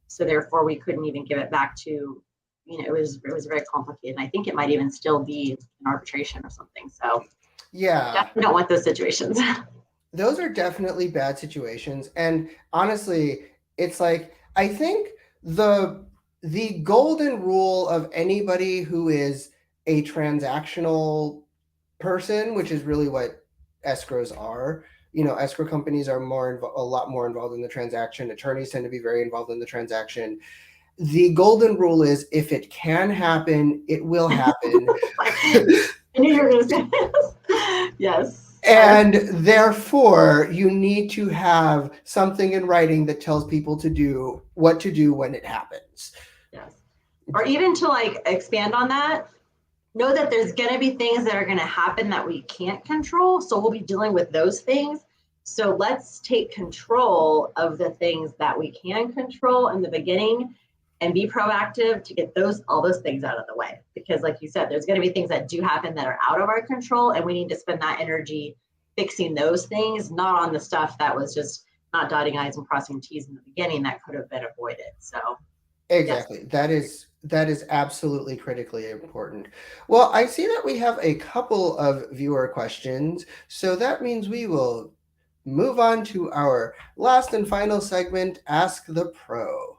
So therefore we couldn't even give it back to, it was very complicated. And I think it might even still be an arbitration or something. So yeah, definitely don't want those situations. Those are definitely bad situations. And honestly, it's like, I think the golden rule of anybody who is a transactional person, which is really what escrows are. Escrow companies are a lot more involved in the transaction. Attorneys tend to be very involved in the transaction. The golden rule is, if it can happen, it will happen. I knew you were going to say this. Yes. And therefore, you need to have something in writing that tells people what to do when it happens. Yes. Or even to like expand on that, know that there's going to be things that are going to happen that we can't control. So we'll be dealing with those things. So let's take control of the things that we can control in the beginning and be proactive to get all those things out of the way. Because like you said, there's going to be things that do happen that are out of our control, and we need to spend that energy fixing those things, not on the stuff that was just not dotting I's and crossing T's in the beginning that could have been avoided. So exactly. Yes. That is absolutely critically important. Well, I see that we have a couple of viewer questions, so that means we will move on to our last and final segment, Ask the Pro.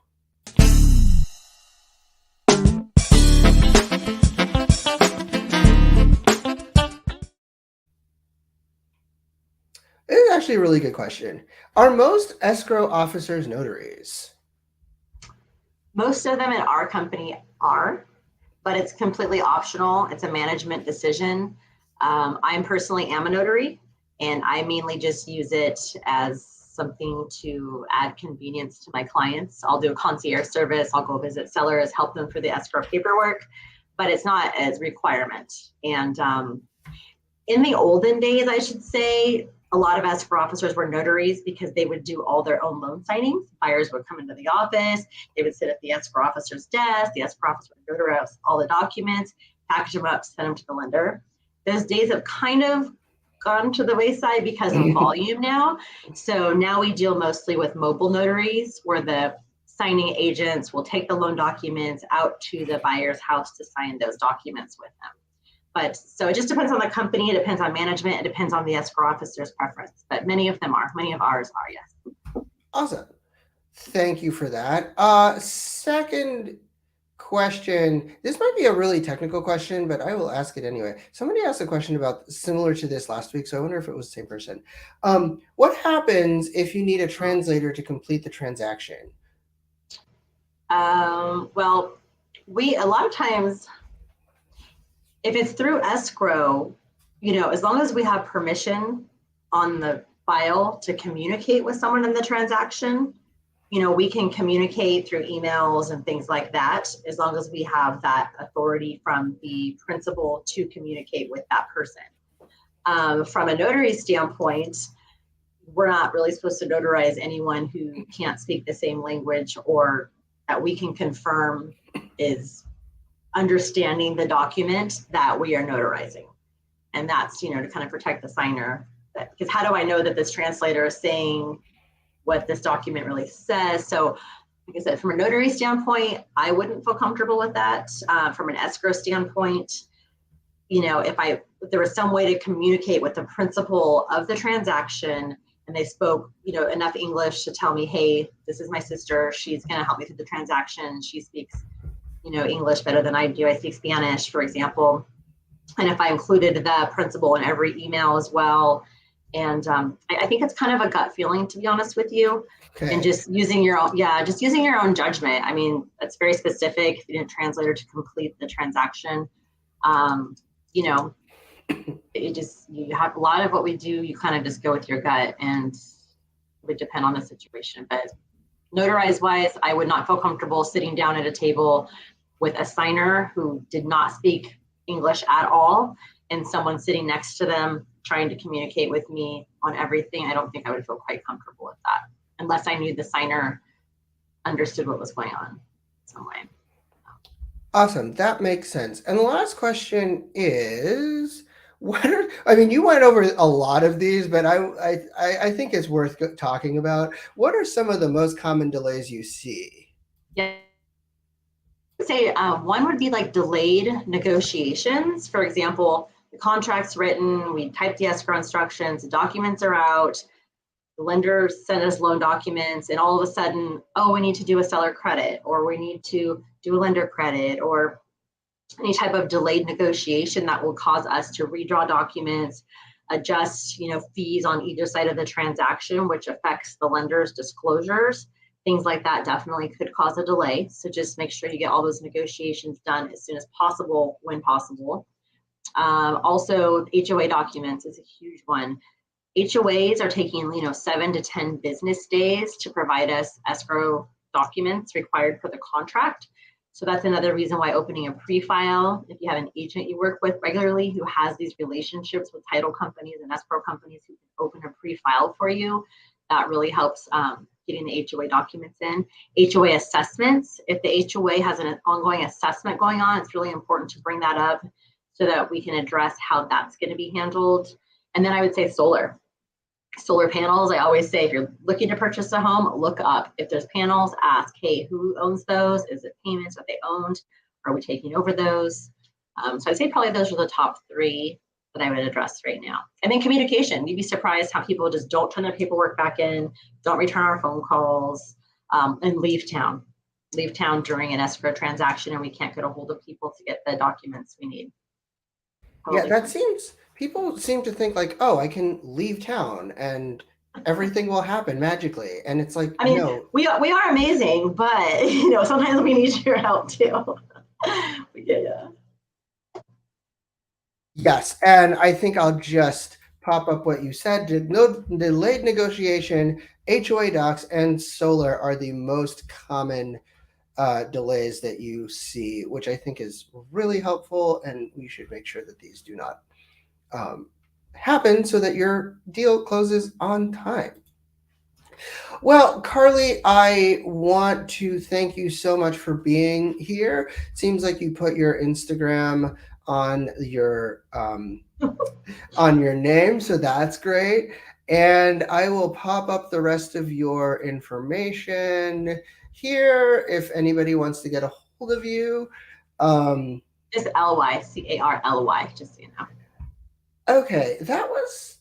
This is actually a really good question. Are most escrow officers notaries? Most of them in our company are, but it's completely optional. It's a management decision. I personally am a notary, and I mainly just use it as something to add convenience to my clients. I'll do a concierge service. I'll go visit sellers, help them for the escrow paperwork, but it's not as requirement. And in the olden days, I should say, a lot of escrow officers were notaries because they would do all their own loan signings. Buyers would come into the office, they would sit at the escrow officer's desk, the escrow officer would notarize all the documents, package them up, send them to the lender. Those days have kind of gone to the wayside because of volume now. So now we deal mostly with mobile notaries, where the signing agents will take the loan documents out to the buyer's house to sign those documents with them. But so it just depends on the company, it depends on management, it depends on the escrow officer's preference. But many of ours are, yes. Awesome. Thank you for that. Second question. This might be a really technical question, but I will ask it anyway. Somebody asked a question about similar to this last week, so I wonder if it was the same person. What happens if you need a translator to complete the transaction? Well, a lot of times, if it's through escrow, as long as we have permission on the file to communicate with someone in the transaction, we can communicate through emails and things like that, as long as we have that authority from the principal to communicate with that person. From a notary standpoint, we're not really supposed to notarize anyone who can't speak the same language, or that we can confirm is understanding the document that we are notarizing. And that's, to kind of protect the signer. Because how do I know that this translator is saying what this document really says? So like I said, from a notary standpoint, I wouldn't feel comfortable with that. From an escrow standpoint, if there was some way to communicate with the principal of the transaction, and they spoke, enough English to tell me, hey, this is my sister, she's going to help me through the transaction, she speaks English better than I do, I speak Spanish, for example. And if I included the principal in every email as well. And I think it's kind of a gut feeling, to be honest with you. Okay. And just using your own judgment. I mean, it's very specific. If you need a translator to complete the transaction, you have a lot of what we do, you kind of just go with your gut, and it would depend on the situation. But Notarized wise, I would not feel comfortable sitting down at a table with a signer who did not speak English at all and someone sitting next to them trying to communicate with me on everything. I don't think I would feel quite comfortable with that unless I knew the signer understood what was going on in some way. Awesome. That makes sense. And the last question is, I mean, you went over a lot of these, but I think it's worth talking about. What are some of the most common delays you see? Yeah. Say one would be like delayed negotiations. For example, the contract's written, we typed the escrow instructions, the documents are out, the lender sent us loan documents, and all of a sudden, oh, we need to do a seller credit, or we need to do a lender credit, or any type of delayed negotiation that will cause us to redraw documents, adjust, fees on either side of the transaction, which affects the lender's disclosures. Things like that definitely could cause a delay. So just make sure you get all those negotiations done as soon as possible, when possible. Also, HOA documents is a huge one. HOAs are taking 7 to 10 business days to provide us escrow documents required for the contract. So that's another reason why opening a pre-file, if you have an agent you work with regularly who has these relationships with title companies and escrow companies who can open a pre-file for you, that really helps getting the HOA documents in. HOA assessments, if the HOA has an ongoing assessment going on, it's really important to bring that up so that we can address how that's going to be handled. And then I would say solar panels. I always say, if you're looking to purchase a home, look up. If there's panels, ask, hey, who owns those? Is it payments that they owned? Are we taking over those? So I'd say probably those are the top 3 that I would address right now. And then communication. You'd be surprised how people just don't turn their paperwork back in, don't return our phone calls, and leave town during an escrow transaction, and we can't get a hold of people to get the documents we need. People seem to think like, oh, I can leave town and everything will happen magically. And it's like, no. We are amazing, but sometimes we need your help too. Yes, and I think I'll just pop up what you said. Delayed negotiation, HOA docs, and solar are the most common delays that you see, which I think is really helpful, and we should make sure that these do not happen so that your deal closes on time. Well, Carley, I want to thank you so much for being here. Seems like you put your Instagram on your name, so that's great. And I will pop up the rest of your information here if anybody wants to get a hold of you. Just L-Y, C-A-R-L-Y, just so you know. Okay, that was...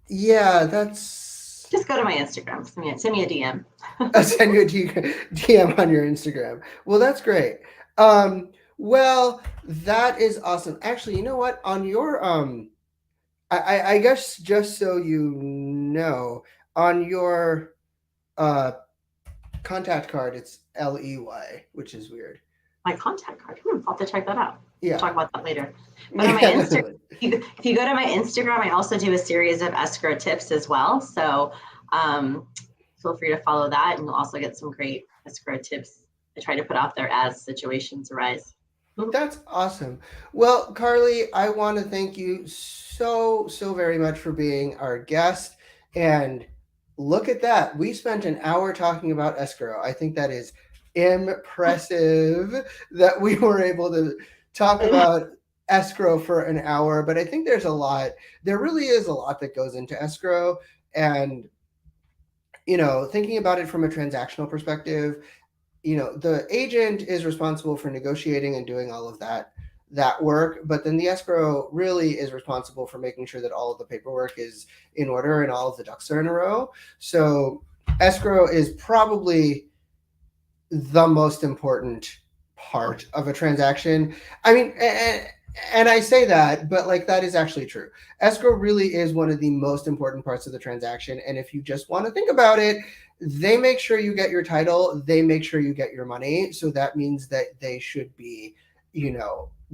Yeah, that's... Just go to my Instagram. Send me a DM. I'll send you a DM on your Instagram. Well, that's great. Well, that is awesome. Actually, you know what? On your I guess just so you know, on your contact card, it's Ley, which is weird. My contact card. I'll have to check that out. Yeah. We'll talk about that later. But on my Instagram, if you go to my Instagram, I also do a series of escrow tips as well. So feel free to follow that, and you'll also get some great escrow tips I try to put out there as situations arise. That's awesome. Well, Carley, I want to thank you so very much for being our guest. And look at that. We spent an hour talking about escrow. I think that is impressive that we were able to talk about escrow for an hour. But I think there really is a lot that goes into escrow. And, thinking about it from a transactional perspective, the agent is responsible for negotiating and doing all of that work, but then the escrow really is responsible for making sure that all of the paperwork is in order and all of the ducks are in a row. So escrow is probably the most important part of a transaction. I mean, and I say that, but that is actually true. Escrow really is one of the most important parts of the transaction. And if you just want to think about it, they make sure you get your title, they make sure you get your money. So that means that they should be,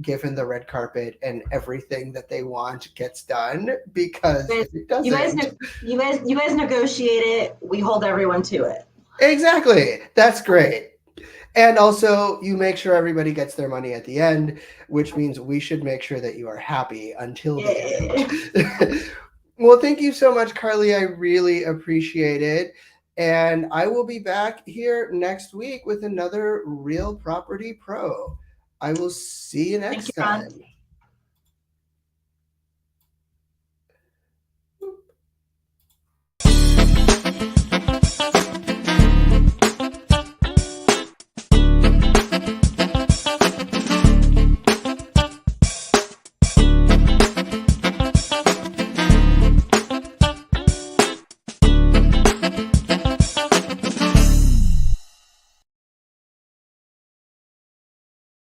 given the red carpet and everything that they want gets done, because if it You guys, doesn't, you guys negotiate it. We hold everyone to it. exactly, that's great. And also, you make sure everybody gets their money at the end, which means we should make sure that you are happy until the end. Well, thank you so much, Carley. I really appreciate it. And I will be back here next week with another Real Property Pro. I will see you Thank next you, Ron. time.